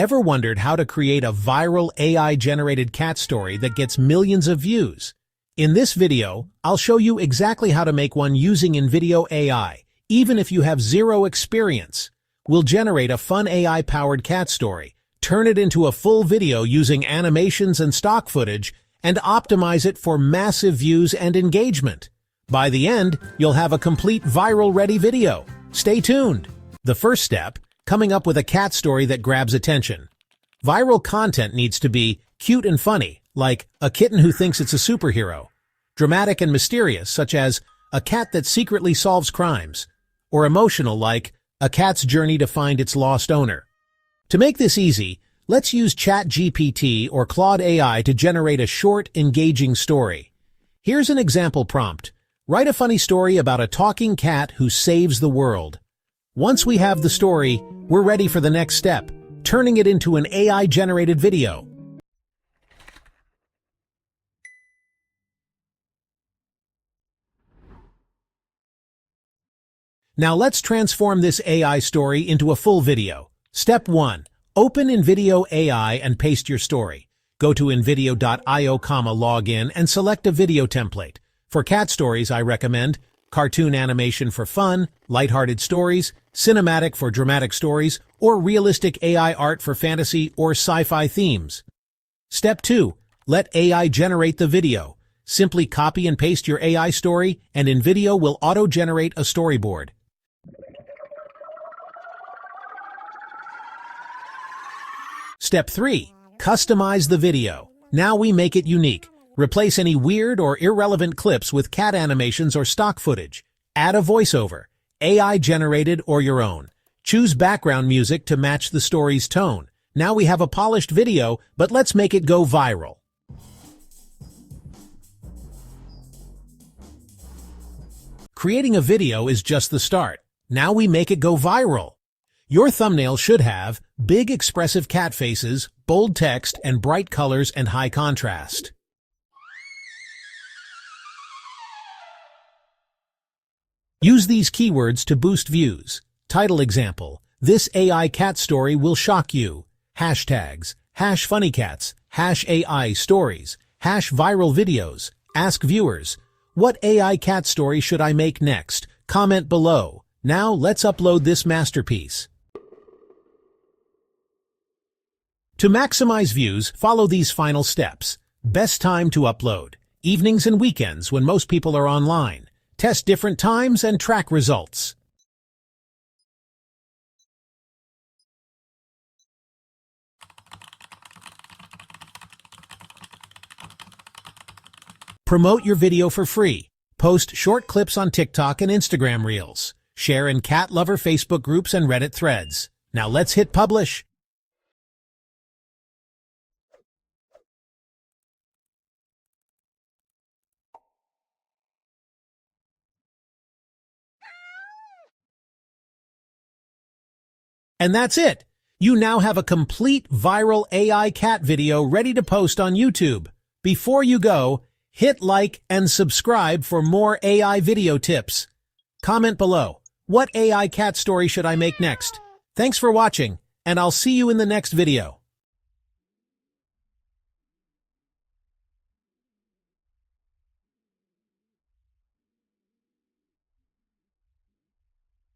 Ever wondered how to create a viral AI-generated cat story that gets millions of views? In this video, I'll show you exactly how to make one using InVideo AI, even if you have zero experience. We'll generate a fun AI-powered cat story, turn it into a full video using animations and stock footage, and optimize it for massive views and engagement. By the end, you'll have a complete viral-ready video. Stay tuned! The first step, coming up with a cat story that grabs attention. Viral content needs to be cute and funny, like a kitten who thinks it's a superhero, dramatic and mysterious, such as a cat that secretly solves crimes, or emotional, like a cat's journey to find its lost owner. To make this easy, let's use ChatGPT or Claude AI to generate a short, engaging story. Here's an example prompt. Write a funny story about a talking cat who saves the world. Once we have the story, we're ready for the next step, turning it into an AI-generated video. Now let's transform this AI story into a full video. Step 1. Open InVideo AI and paste your story. Go to invideo.io, log in, and select a video template. For cat stories, I recommend cartoon animation for fun, lighthearted stories, cinematic for dramatic stories, or realistic AI art for fantasy or sci-fi themes. Step 2. Let AI generate the video. Simply copy and paste your AI story, and InVideo will auto-generate a storyboard. Step 3. Customize the video. Now we make it unique. Replace any weird or irrelevant clips with cat animations or stock footage. Add a voiceover, AI-generated or your own. Choose background music to match the story's tone. Now we have a polished video, but let's make it go viral. Creating a video is just the start. Now we make it go viral. Your thumbnail should have big expressive cat faces, bold text, and bright colors and high contrast. Use these keywords to boost views. Title example: this AI cat story will shock you. Hashtags: #funnycats, #AI stories, #viral videos. Ask viewers, what AI cat story should I make next? Comment below. Now let's upload this masterpiece. To maximize views, follow these final steps. Best time to upload: evenings and weekends when most people are online. Test different times and track results. Promote your video for free. Post short clips on TikTok and Instagram Reels. Share in cat lover Facebook groups and Reddit threads. Now let's hit publish. And that's it! You now have a complete viral AI cat video ready to post on YouTube. Before you go, hit like and subscribe for more AI video tips. Comment below, what AI cat story should I make next? Thanks for watching, and I'll see you in the next video.